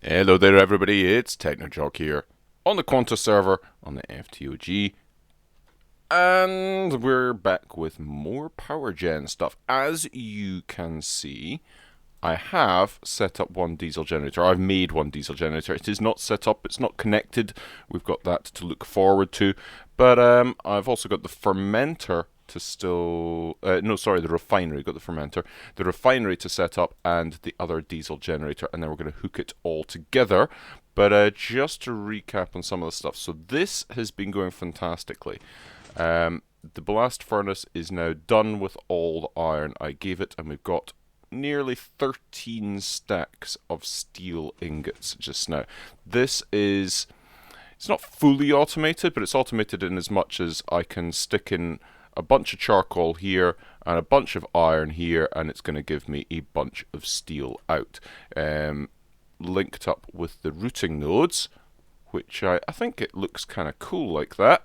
Hello there everybody, it's FTOG here on the Quantus server on the FTOG, and we're back with more power gen stuff. As you can see, I have set up one diesel generator. I've made one diesel generator. It is not set up, it's not connected. We've got that to look forward to, but I've also got the fermenter to still, the refinery, got the fermenter, the refinery to set up, and the other diesel generator, and then we're going to hook it all together. But just to recap on some of the stuff, so this has been going fantastically. The blast furnace is now done with all the iron I gave it, and we've got nearly 13 stacks of steel ingots just now. This is, it's not fully automated, but it's automated in as much as I can stick in a bunch of charcoal here and a bunch of iron here, and it's going to give me a bunch of steel out. Linked up with the routing nodes, which I think it looks kind of cool like that.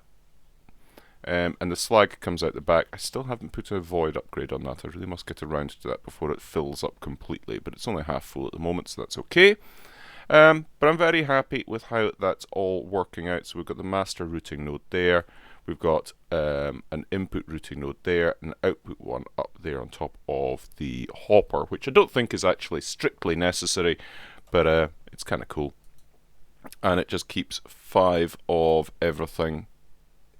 And the slag comes out the back. I still haven't put a void upgrade on that. I really must get around to that before it fills up completely, but it's only half full at the moment, so that's okay. But I'm very happy with how that's all working out. So we've got the master routing node there. We've got an input routing node there, and an output one up there on top of the hopper, which I don't think is actually strictly necessary, but it's kind of cool. And it just keeps 5 of everything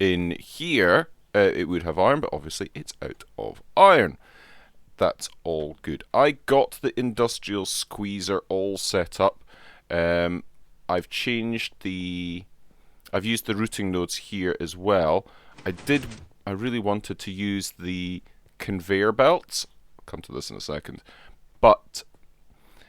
in here. It would have iron, but obviously it's out of iron. That's all good. I got the industrial squeezer all set up. I've changed the... I've used the routing nodes here as well. I really wanted to use the conveyor belts. I'll come to this in a second. But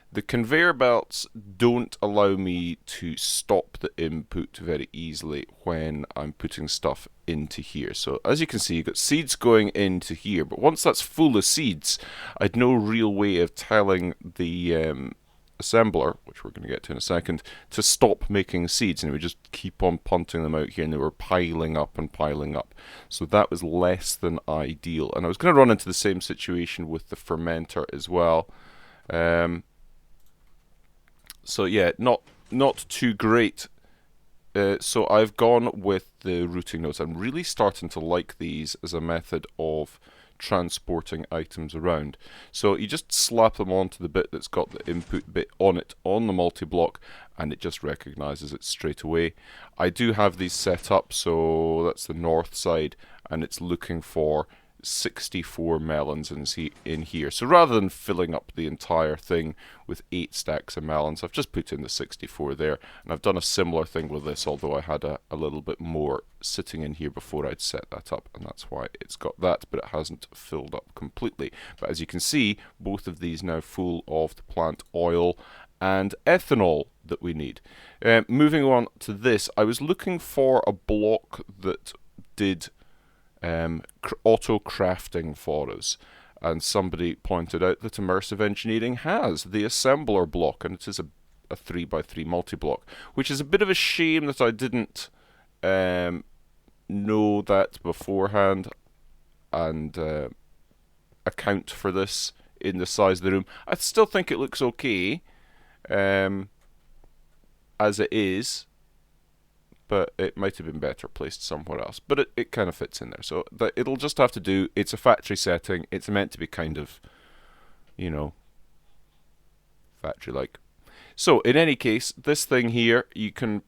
the conveyor belts don't allow me to stop the input very easily when I'm putting stuff into here. So as you can see, you've got seeds going into here, but once that's full of seeds, I'd no real way of telling the assembler, which we're going to get to in a second, to stop making seeds, and we just keep on punting them out here, and they were piling up and piling up. So that was less than ideal, and I was going to run into the same situation with the fermenter as well. So yeah, not too great. So I've gone with the routing nodes. I'm really starting to like these as a method of transporting items around. So you just slap them onto the bit that's got the input bit on it on the multi-block, and it just recognizes it straight away. I do have these set up, so that's the north side, and it's looking for 64 melons in here. So rather than filling up the entire thing with 8 stacks of melons, I've just put in the 64 there, and I've done a similar thing with this, although I had a little bit more sitting in here before I'd set that up, and that's why it's got that, but it hasn't filled up completely. But as you can see, both of these now full of the plant oil and ethanol that we need. Moving on to this, I was looking for a block that did auto crafting for us, and somebody pointed out that Immersive Engineering has the assembler block, and it is a 3x3 multi-block, which is a bit of a shame that I didn't know that beforehand and account for this in the size of the room. I still think it looks okay as it is, but it might have been better placed somewhere else. But it kind of fits in there, so it'll just have to do. It's a factory setting. It's meant to be kind of, you know, factory-like. So in any case, this thing here, you can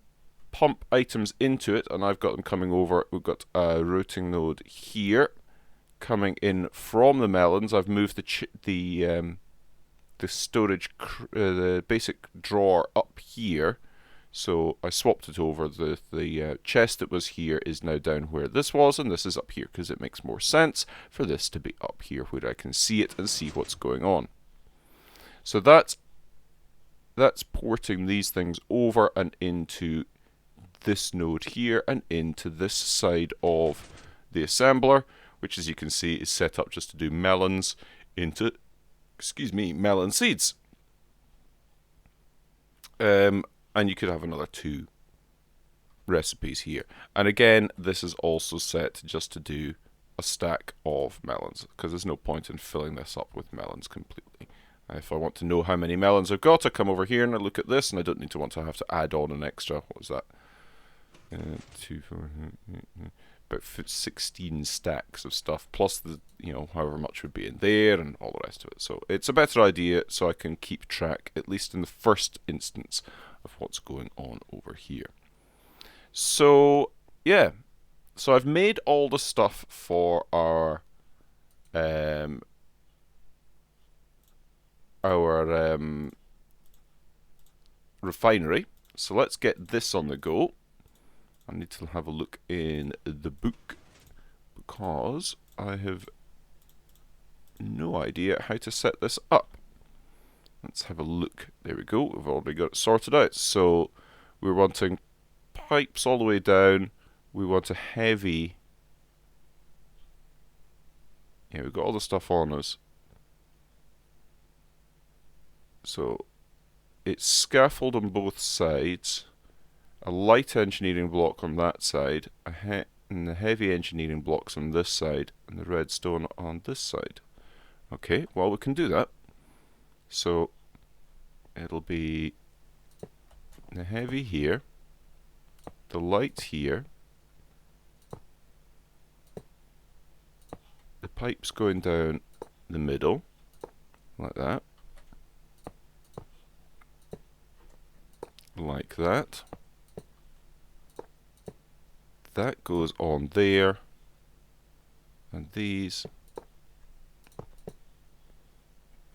pump items into it, and I've got them coming over. We've got a routing node here coming in from the melons. I've moved the storage, the basic drawer up here. So I swapped it over. The chest that was here is now down where this was, and this is up here because it makes more sense for this to be up here where I can see it and see what's going on. So that's porting these things over and into this node here and into this side of the assembler, which as you can see is set up just to do melons into, melon seeds. And you could have another 2 recipes here. And again, this is also set just to do a stack of melons, because there's no point in filling this up with melons completely. If I want to know how many melons I've got, I come over here and I look at this, and I don't need to want to have to add on an extra. What was that? 2, 4, about 16 stacks of stuff, plus the, you know, however much would be in there and all the rest of it. So it's a better idea, so I can keep track, at least in the first instance, of what's going on over here. So yeah, so I've made all the stuff for our refinery. So let's get this on the go. I need to have a look in the book because I have no idea how to set this up. Let's have a look. There we go. We've already got it sorted out. So we're wanting pipes all the way down. We want a heavy. Yeah, we've got all the stuff on us. So it's scaffold on both sides. A light engineering block on that side, and the heavy engineering blocks on this side, and the redstone on this side. Okay, well, we can do that. So it'll be the heavy here, the light here, the pipes going down the middle, like that, like that. That goes on there, and these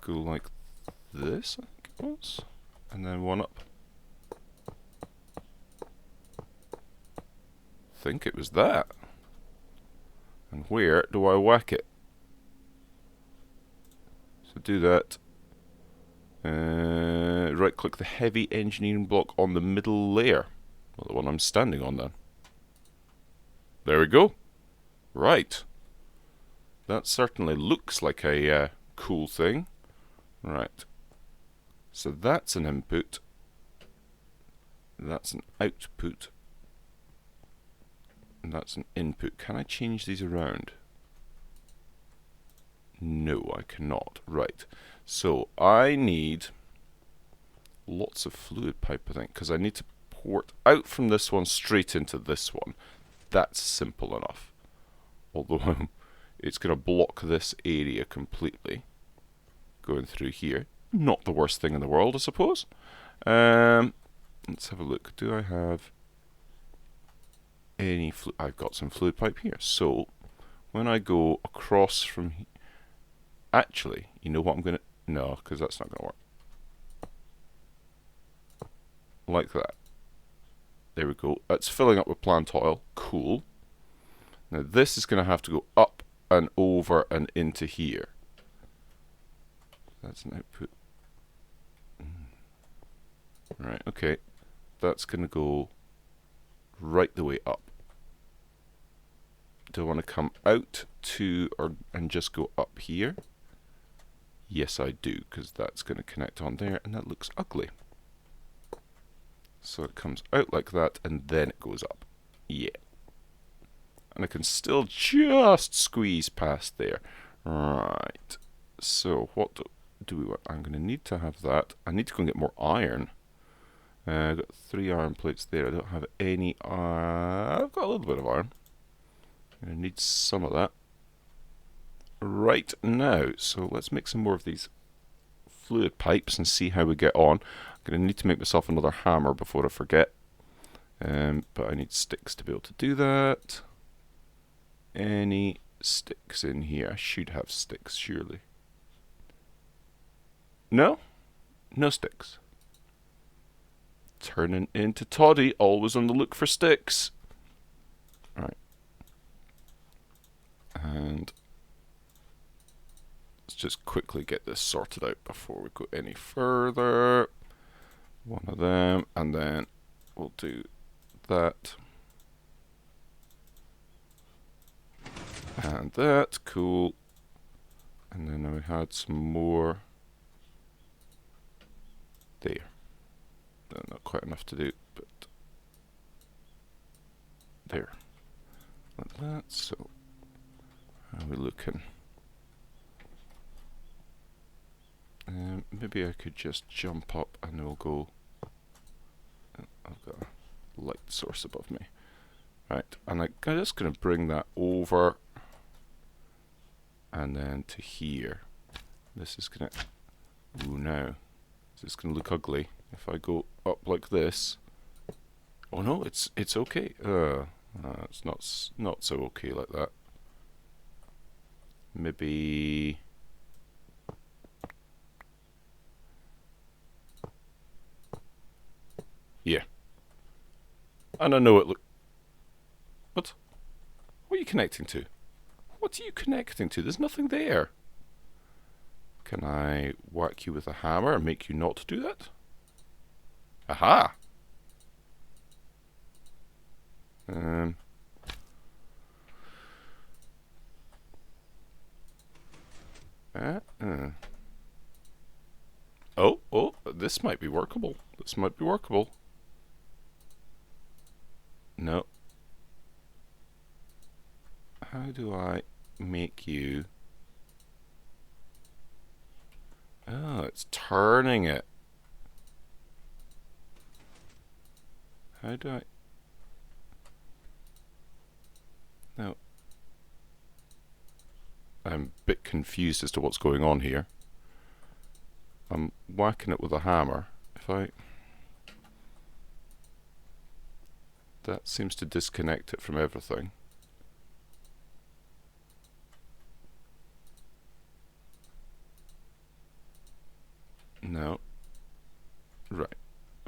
go like this, I think it was, and then one up. I think it was that. And where do I whack it? So do that. Right click the heavy engineering block on the middle layer. Well, the one I'm standing on then. There we go. Right. That certainly looks like a cool thing. Right. So that's an input. That's an output. And that's an input. Can I change these around? No, I cannot. Right. So I need lots of fluid pipe, I think, because I need to port out from this one straight into this one. That's simple enough. Although it's going to block this area completely. Going through here. Not the worst thing in the world, I suppose. Let's have a look. Do I have any fluid? I've got some fluid pipe here. So when I go across from here, actually, you know what I'm going to... No, because that's not going to work. Like that. There we go. It's filling up with plant oil. Cool. Now this is going to have to go up and over and into here. That's an output. Right, okay. That's going to go right the way up. Do I want to come out to and just go up here? Yes, I do, because that's going to connect on there, and that looks ugly. So it comes out like that, and then it goes up. Yeah. And I can still just squeeze past there. Right. So what do we want? I'm going to need to have that. I need to go and get more iron. I've got 3 iron plates there. I don't have any iron. I've got a little bit of iron. I need some of that. Right now. So let's make some more of these fluid pipes and see how we get on. I'm going to need to make myself another hammer before I forget. But I need sticks to be able to do that. Any sticks in here? I should have sticks, surely. No? No sticks. Turning into Toddy, always on the look for sticks. Right. And let's just quickly get this sorted out before we go any further. One of them, and then we'll do that. And that, cool. And then we had some more there. Not quite enough to do, but there. Like that, so how are we looking? Maybe I could just jump up and we'll go. I've got a light source above me. Right, and I'm just going to bring that over and then to here. This is going to. Ooh, now. Is this going to look ugly if I go up like this? Oh no, it's okay. It's not so okay like that. Maybe. Yeah. And I know it look. What? What are you connecting to? What are you connecting to? There's nothing there. Can I whack you with a hammer and make you not do that? Aha! Oh, this might be workable. This might be workable. No. How do I make you... Oh, it's turning it. How do I... No. I'm a bit confused as to what's going on here. I'm whacking it with a hammer. If I... That seems to disconnect it from everything. No. Right.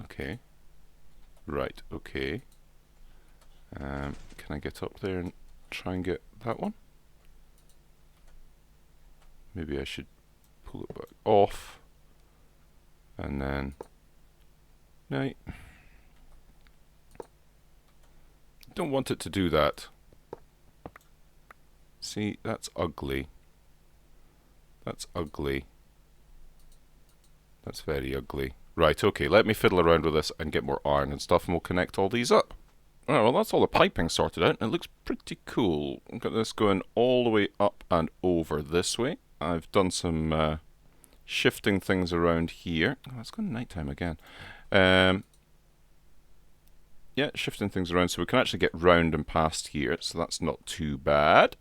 Okay. Right. Okay. Can I get up there and try and get that one? Maybe I should pull it back off. And then... No. Don't want it to do that. See, that's ugly. That's ugly. That's very ugly. Right, okay, let me fiddle around with this and get more iron and stuff and we'll connect all these up. Alright, well that's all the piping sorted out and it looks pretty cool. I've got this going all the way up and over this way. I've done some shifting things around here. Oh, it's gone nighttime again. Yeah, shifting things around so we can actually get round and past here, so that's not too bad.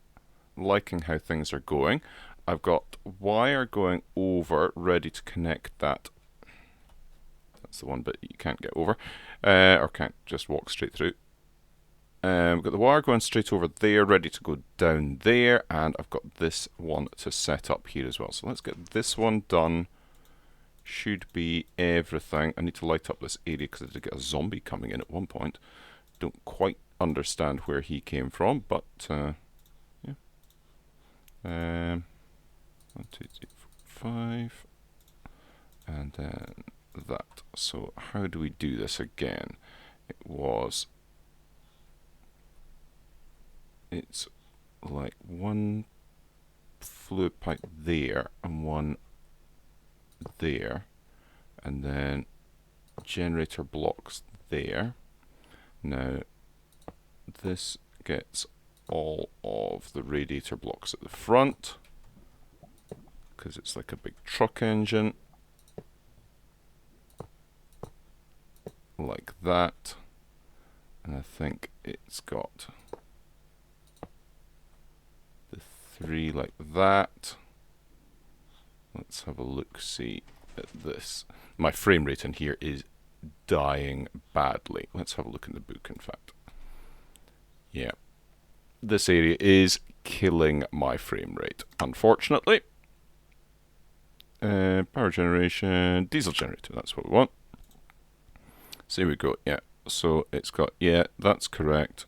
Liking how things are going. I've got wire going over, ready to connect that. That's the one bit you can't get over, or can't just walk straight through. We've got the wire going straight over there, ready to go down there, and I've got this one to set up here as well. So let's get this one done. Should be everything. I need to light up this area because I did get a zombie coming in at one point. Don't quite understand where he came from, but yeah. 1, 2, 3, 4, 5, and then that. So how do we do this again? It's like one fluid pipe there and one there, and then generator blocks there. Now this gets all of the radiator blocks at the front because it's like a big truck engine, like that, and I think it's got the 3 like that. Let's have a look-see at this. My frame rate in here is dying badly. Let's have a look in the book, in fact. Yeah. This area is killing my frame rate, unfortunately. Power generation, diesel generator, that's what we want. So here we go, yeah. So it's got, yeah, that's correct.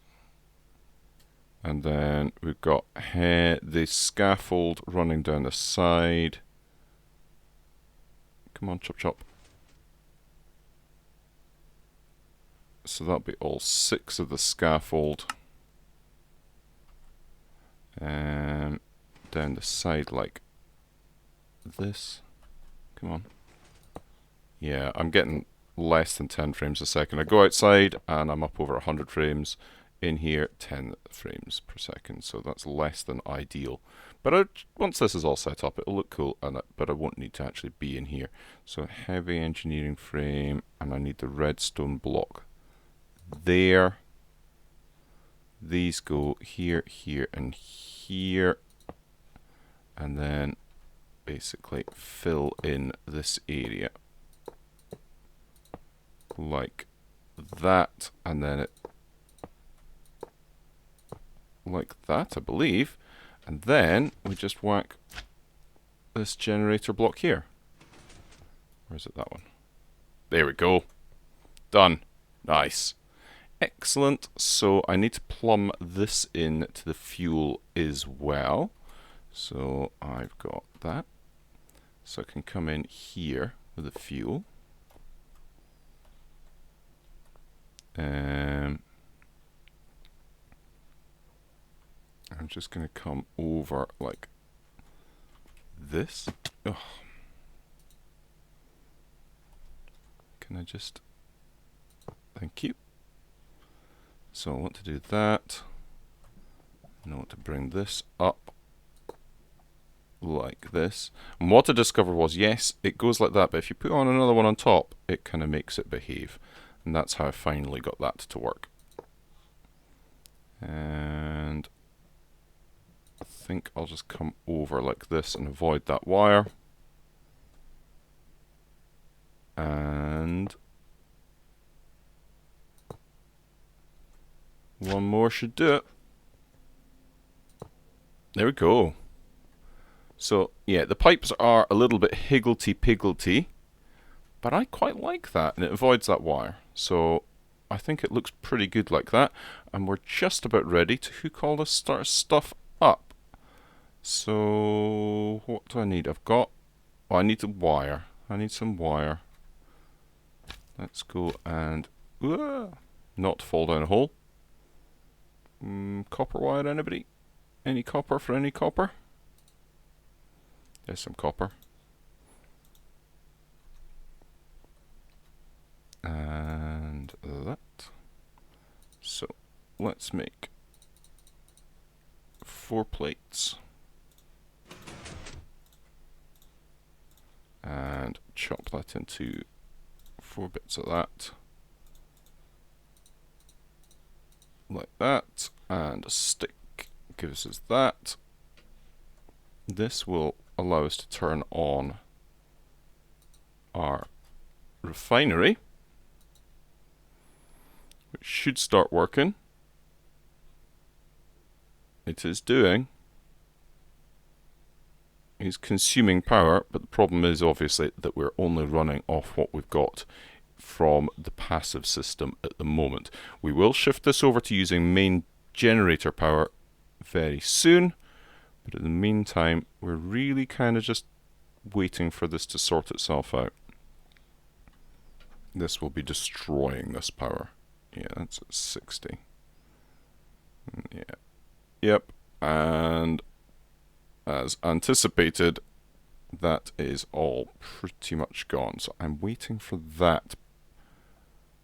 And then we've got the scaffold running down the side. Come on, chop chop. So that'll be all 6 of the scaffold. Down the side like this. Come on. Yeah, I'm getting less than 10 frames a second. I go outside and I'm up over 100 frames. In here, 10 frames per second. So that's less than ideal. But once this is all set up, it'll look cool, but I won't need to actually be in here. So heavy engineering frame, and I need the redstone block there. These go here, here, and here. And then basically fill in this area like that, and then it like that, I believe. And then we just whack this generator block here. Or is it that one? There we go. Done. Nice. Excellent. So I need to plumb this in to the fuel as well. So I've got that. So I can come in here with the fuel. I'm just going to come over like this. Ugh. Can I just... Thank you. So I want to do that. And I want to bring this up like this. And what I discovered was, yes, it goes like that, but if you put on another one on top, it kind of makes it behave. And that's how I finally got that to work. And I think I'll just come over like this and avoid that wire. And one more should do it. There we go. So, yeah, the pipes are a little bit higgledy-piggledy, but I quite like that, and it avoids that wire. So, I think it looks pretty good like that, and we're just about ready to hook all this stuff up. So, what do I need? I've got... Oh, I need the wire. I need some wire. Let's go and... not fall down a hole. Copper wire, anybody? Any copper for any copper? There's some copper. And that. So, let's make 4 plates. And chop that into 4 bits of that. Like that. And a stick gives us that. This will allow us to turn on our refinery, which should start working. It is doing. It's consuming power, but the problem is obviously that we're only running off what we've got from the passive system at the moment. We will shift this over to using main generator power very soon, but in the meantime we're really kind of just waiting for this to sort itself out. This will be destroying this power. Yeah, that's at 60. Yeah. Yep. And as anticipated, that is all pretty much gone. So I'm waiting for that.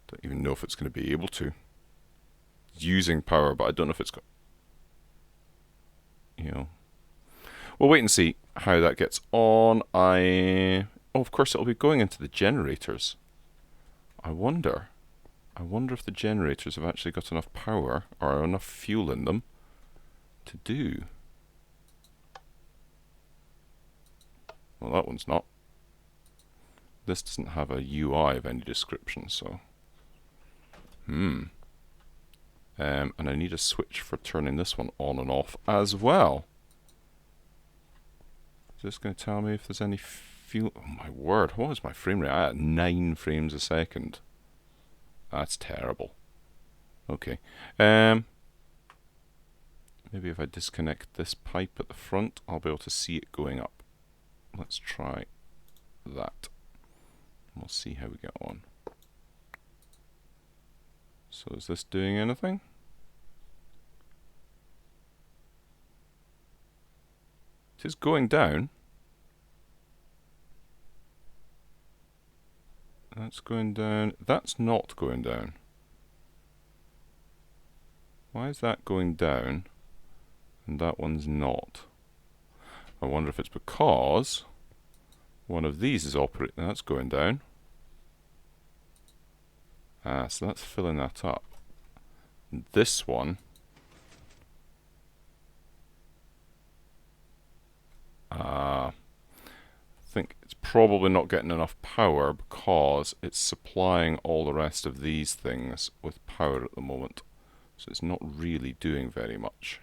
Don't even know if it's going to be able to. It's using power, but I don't know if it's got... You know. We'll wait and see how that gets on. Oh, of course, it'll be going into the generators. I wonder if the generators have actually got enough power or enough fuel in them to do. Well, that one's not. This doesn't have a UI of any description, so... And I need a switch for turning this one on and off as well. Is this going to tell me if there's any fuel? Oh my word, what is my frame rate? I had 9 frames a second. That's terrible. Okay. Maybe if I disconnect this pipe at the front, I'll be able to see it going up. Let's try that. We'll see how we get on. So is this doing anything? It is going down. That's going down. That's not going down. Why is that going down and that one's not? I wonder if it's because one of these is operating. That's going down. So that's filling that up. This one, I think it's probably not getting enough power because it's supplying all the rest of these things with power at the moment. So it's not really doing very much.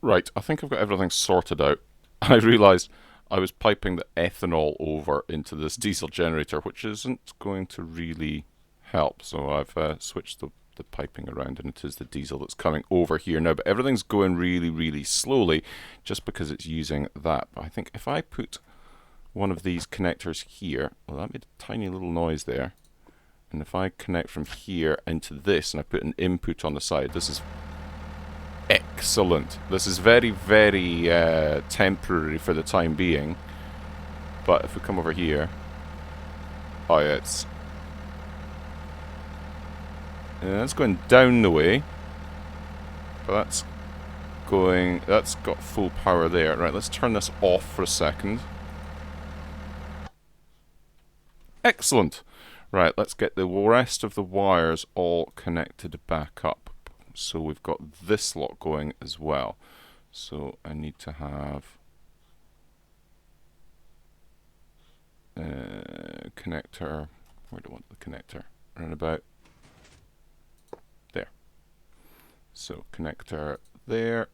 Right, I think I've got everything sorted out. I realised I was piping the ethanol over into this diesel generator, which isn't going to really help. So I've switched the piping around, and it is the diesel that's coming over here now. But everything's going really, really slowly just because it's using that. But I think if I put one of these connectors here, well, that made a tiny little noise there. And if I connect from here into this, and I put an input on the side, this is excellent. This is very, very temporary for the time being. But if we come over here, oh yeah, that's going down the way. But that's got full power there. Right, let's turn this off for a second. Excellent. Right, let's get the rest of the wires all connected back up. So we've got this lot going as well. So I need to have connector. Where do I want the connector? Around about there. So connector there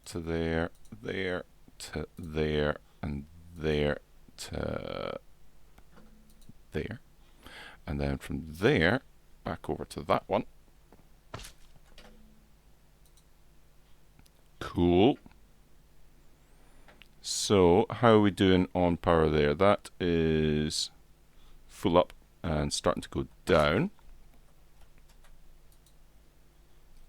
to there, there to there, and there to there. And then from there back over to that one. Cool. So how are we doing on power there? That is full up and starting to go down.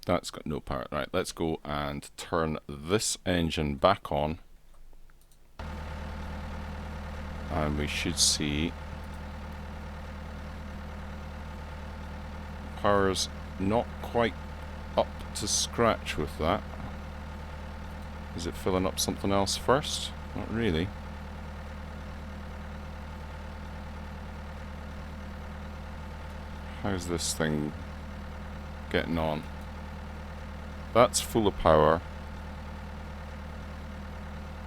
That's got no power. Right, let's go and turn this engine back on. And we should see power's not quite up to scratch with that. Is it filling up something else first? Not really. How's this thing getting on? That's full of power.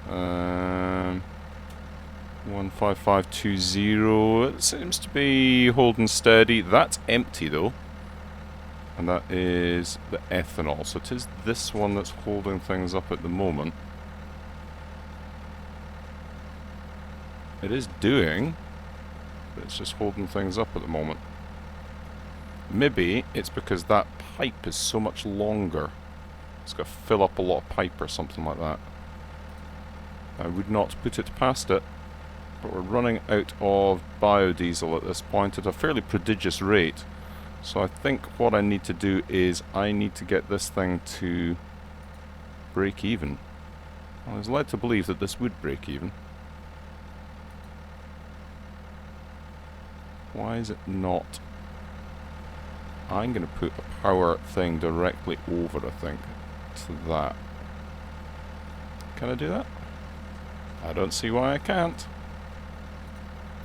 15520. It seems to be holding steady. That's empty though. And that is the ethanol. So it is this one that's holding things up at the moment. It is doing, but it's just holding things up at the moment. Maybe it's because that pipe is so much longer. It's got to fill up a lot of pipe or something like that. I would not put it past it. But we're running out of biodiesel at this point at a fairly prodigious rate. So I think what I need to do is I need to get this thing to break even. I was led to believe that this would break even. Why is it not? I'm going to put a power thing directly over, I think, to that. Can I do that? I don't see why I can't.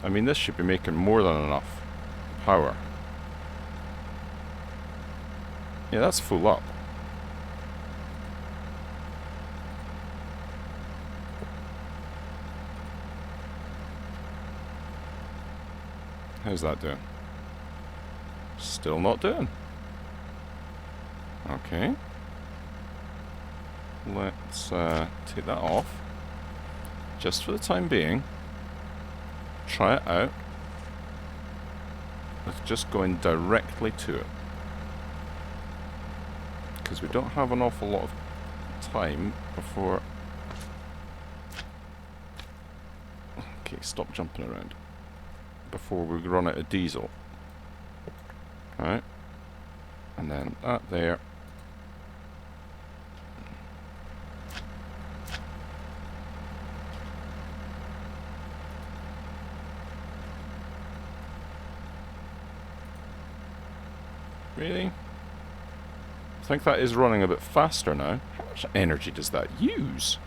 I mean, this should be making more than enough power. Yeah, that's full up. How's that doing? Still not doing. Okay. Let's take that off. Just for the time being. Try it out. It's just going directly to it. Because we don't have an awful lot of time before... Okay, stop jumping around. Before we run out of diesel. Right. And then that there. Really? I think that is running a bit faster now. How much energy does that use?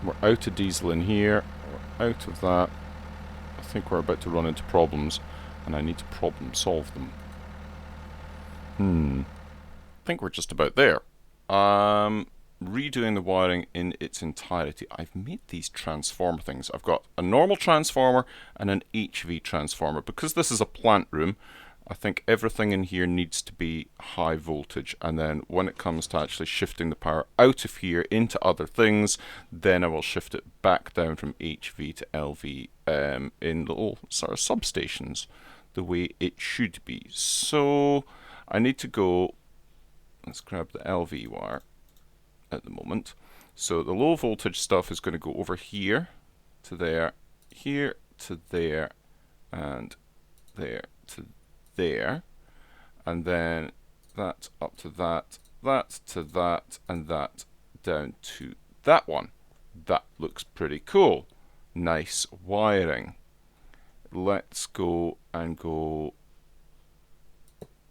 We're out of diesel in here. We're out of that. I think we're about to run into problems, and I need to problem solve them. I think we're just about there. Redoing the wiring in its entirety. I've made these transformer things. I've got a normal transformer and an HV transformer. Because this is a plant room, I think everything in here needs to be high voltage, and then when it comes to actually shifting the power out of here into other things, then I will shift it back down from HV to LV in little sort of substations, the way it should be. So I need to go, let's grab the LV wire at the moment. So the low voltage stuff is going to go over here to there, here to there, and there to there, and then that up to that, that to that, and that down to that one. That looks pretty cool. Nice wiring. Let's go and go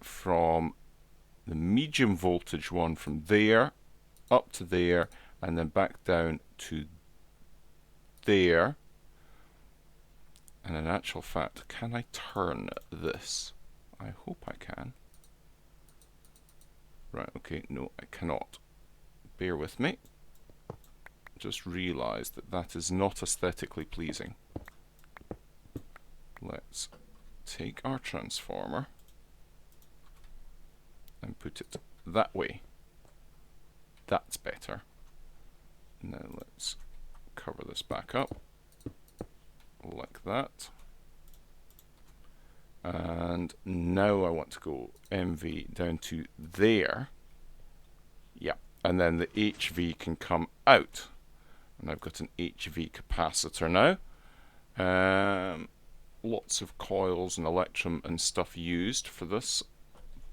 from the medium voltage one from there up to there, and then back down to there. And in actual fact, can I turn this? I hope I can. Right, okay, no, I cannot. Bear with me. Just realised that that is not aesthetically pleasing. Let's take our transformer and put it that way. That's better. Now let's cover this back up like that. And now I want to go MV down to there. Yeah, and then the HV can come out. And I've got an HV capacitor now. Lots of coils and electrum and stuff used for this,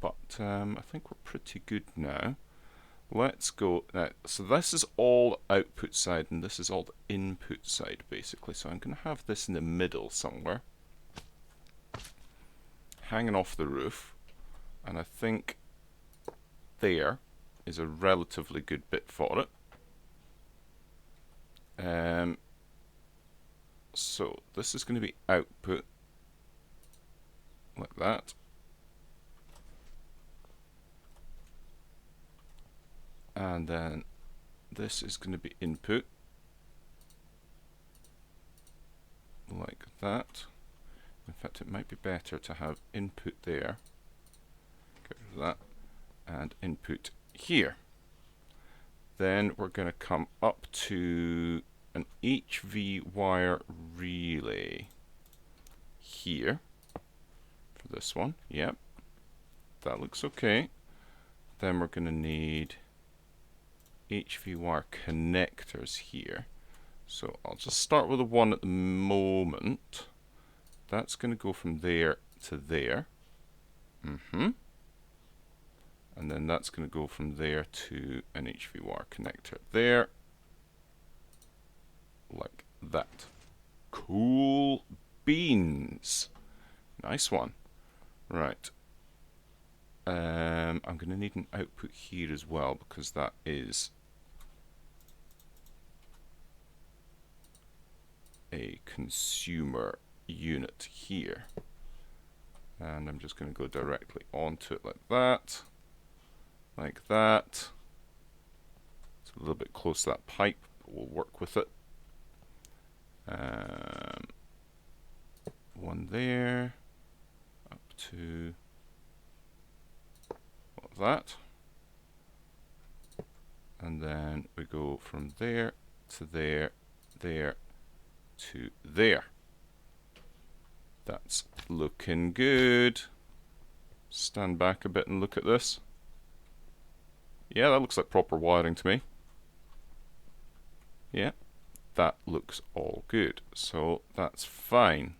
but I think we're pretty good now. Let's go now. So this is all output side, and this is all the input side, basically. So I'm going to have this in the middle somewhere, hanging off the roof, and I think there is a relatively good bit for it. So this is going to be output like that. And then this is going to be input like that. In fact, it might be better to have input there, get rid of that, and input here. Then we're going to come up to an HV wire relay here for this one. Yep, that looks okay. Then we're going to need HV wire connectors here. So I'll just start with the one at the moment. That's going to go from there to there. And then that's going to go from there to an HV wire connector there. Like that. Cool beans. Nice one. Right. I'm going to need an output here as well, because that is a consumer unit here. And I'm just going to go directly onto it like that. Like that. It's a little bit close to that pipe, but we'll work with it. One there, up to like that, and then we go from there to there, there to there. That's looking good. Stand back a bit and look at this. Yeah, that looks like proper wiring to me. Yeah, that looks all good. So that's fine.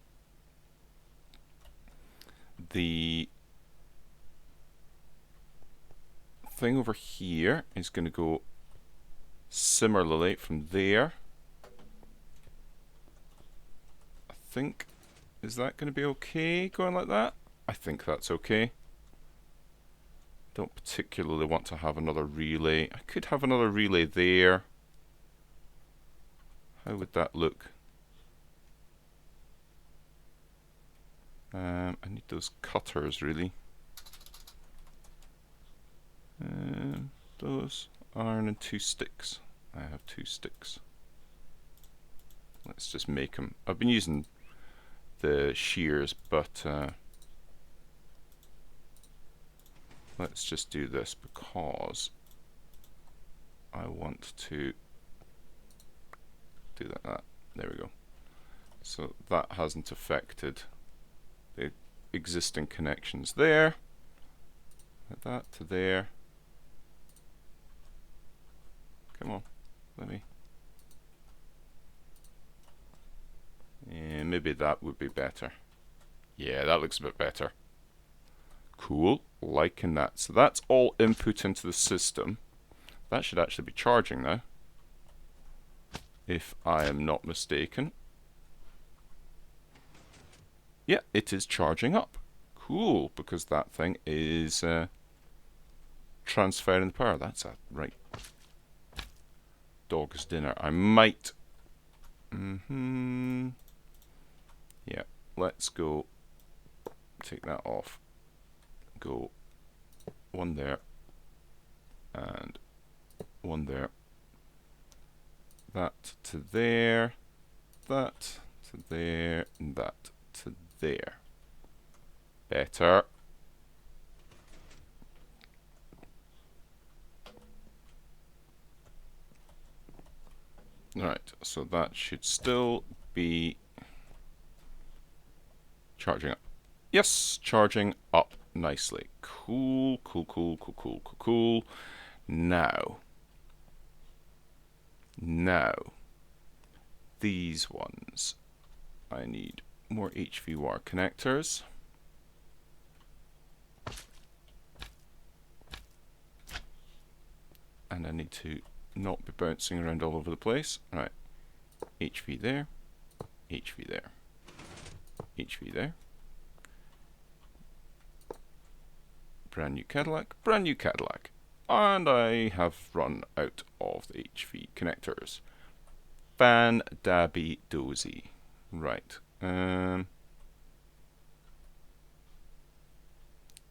The thing over here is going to go similarly from there. I think, is that going to be okay going like that? I think that's okay. Don't particularly want to have another relay. I could have another relay there. How would that look? I need those cutters, really. Those iron and 2 sticks. I have 2 sticks. Let's just make them. I've been using the shears, but let's just do this because I want to do that. There we go. So that hasn't affected the existing connections there. Like that to there. Come on, let me. Yeah, maybe that would be better. Yeah, that looks a bit better. Cool, liking that. So that's all input into the system. That should actually be charging now, if I am not mistaken. Yeah, it is charging up. Cool, because that thing is transferring the power. That's a right dog's dinner. I might. Yeah, let's go. Take that off. Go one there and one there. That to there. That to there. And that to there. Better. Right, so that should still be charging up. Yes, charging up nicely. Cool, cool, cool, cool, cool, cool, cool. Now, these ones, I need more HV wire connectors. And I need to not be bouncing around all over the place. Right, HV there, HV there, HV there. Brand new Cadillac, brand new Cadillac. And I have run out of the HV connectors. Fan dabby dozy. Right.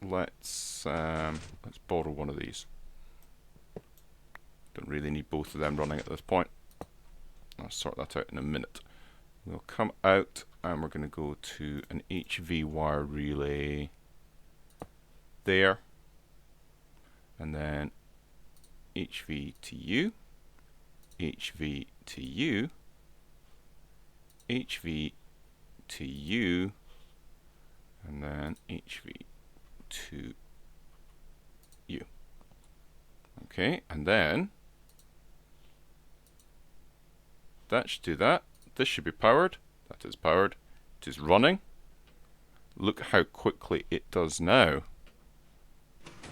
Let's borrow one of these. Don't really need both of them running at this point. I'll sort that out in a minute. We'll come out and we're going to go to an HV wire relay there, and then HV to U, HV to U, HV to U, and then HV to U. Okay, and then that should do that. This should be powered. That is powered. It is running. Look how quickly it does now.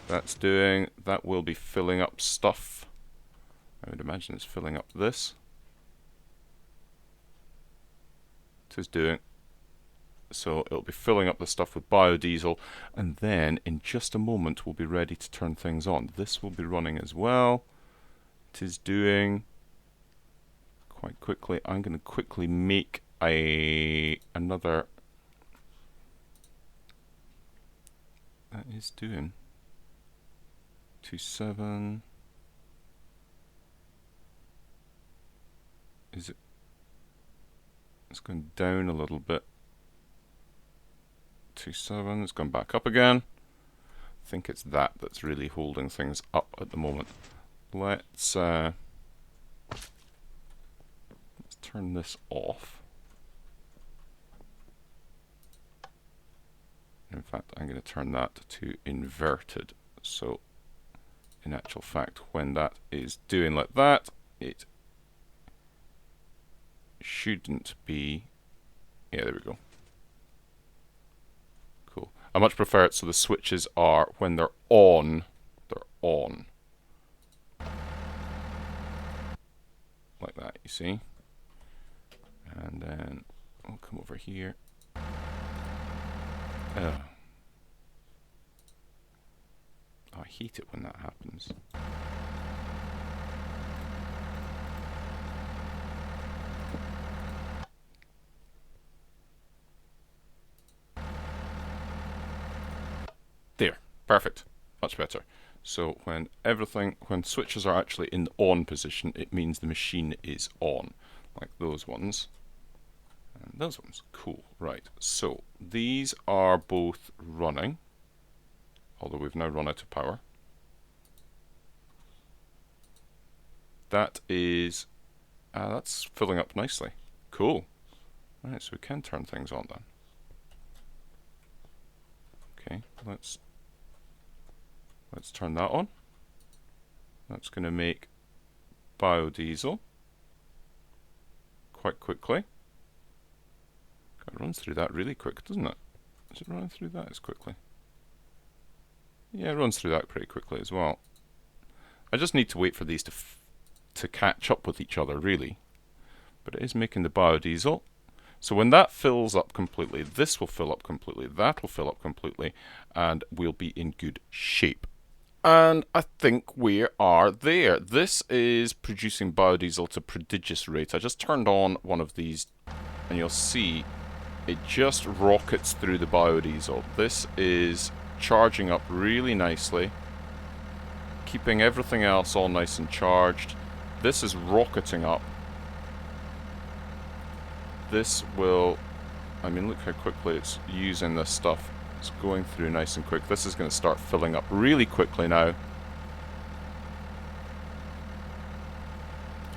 That's doing, that will be filling up stuff. I would imagine it's filling up this. It is doing. So it'll be filling up the stuff with biodiesel, and then in just a moment we'll be ready to turn things on. This will be running as well. It is doing quite quickly. I'm going to quickly make another. That is doing 2.7. Is it? It's going down a little bit. 2.7. It's gone back up again. I think it's that that's really holding things up at the moment. Let's turn this off. In fact, I'm going to turn that to inverted. So, in actual fact, when that is doing like that, it shouldn't be. Yeah, there we go. Cool. I much prefer it so the switches are, when they're on, they're on. Like that, you see? And then I'll come over here. Oh, I hate it when that happens. Perfect. Much better. So when switches are actually in the on position, it means the machine is on. Like those ones. And those ones. Cool. Right. So these are both running. Although we've now run out of power. That is... that's filling up nicely. Cool. Right, so we can turn things on then. Okay, let's turn that on. That's going to make biodiesel quite quickly. It runs through that really quick, doesn't it? Is it running through that as quickly? Yeah, it runs through that pretty quickly as well. I just need to wait for these to catch up with each other, really. But it is making the biodiesel. So when that fills up completely, this will fill up completely, that will fill up completely, and we'll be in good shape. And I think we are there. This is producing biodiesel to prodigious rate. I just turned on one of these, and you'll see it just rockets through the biodiesel. This is charging up really nicely, keeping everything else all nice and charged. This is rocketing up. This will, I mean, look how quickly it's using this stuff. It's going through nice and quick. This is going to start filling up really quickly now.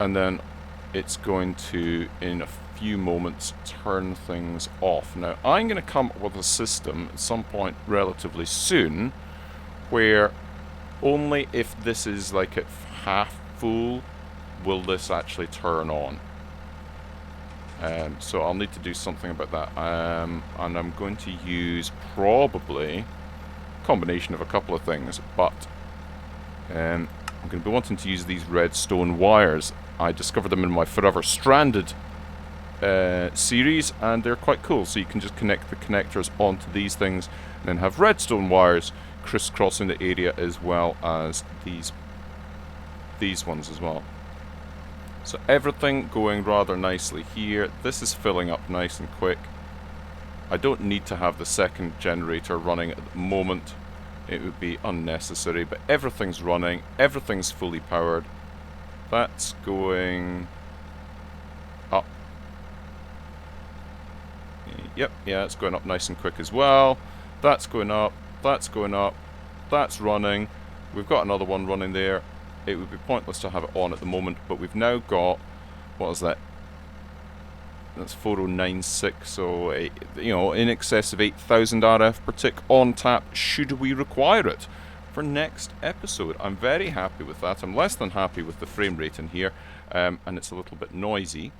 And then it's going to, in a few moments, turn things off. Now, I'm going to come up with a system at some point relatively soon where only if this is like at half full will this actually turn on. So I'll need to do something about that. And I'm going to use probably a combination of a couple of things, but I'm going to be wanting to use these redstone wires. I discovered them in my Forever Stranded series, and they're quite cool. So you can just connect the connectors onto these things, and then have redstone wires crisscrossing the area as well as these ones as well. So everything going rather nicely here. This is filling up nice and quick. I don't need to have the second generator running at the moment. It would be unnecessary, but everything's running. Everything's fully powered. That's going up. Yep, yeah, it's going up nice and quick as well. That's going up. That's going up. That's running. We've got another one running there. It would be pointless to have it on at the moment, but we've now got, what is that? That's 4096, so you know, in excess of 8,000 RF per tick on tap, should we require it for next episode. I'm very happy with that. I'm less than happy with the frame rate in here, and it's a little bit noisy,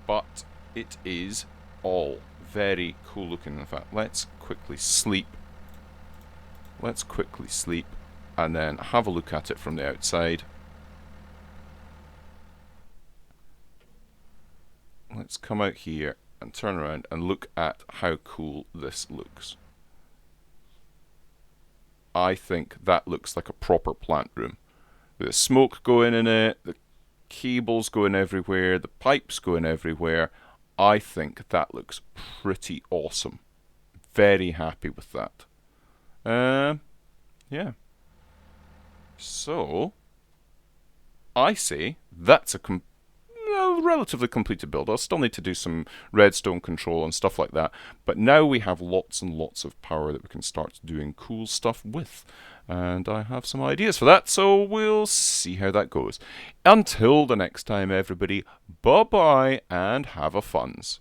but it is all very cool looking. In fact, let's quickly sleep. Let's quickly sleep and then have a look at it from the outside. Let's come out here and turn around and look at how cool this looks. I think that looks like a proper plant room. With the smoke going in it, the cables going everywhere, the pipes going everywhere. I think that looks pretty awesome. Very happy with that. Yeah. So, I say that's a relatively completed build. I'll still need to do some redstone control and stuff like that, but now we have lots and lots of power that we can start doing cool stuff with, and I have some ideas for that, so we'll see how that goes. Until the next time, everybody, bye bye and have a funs.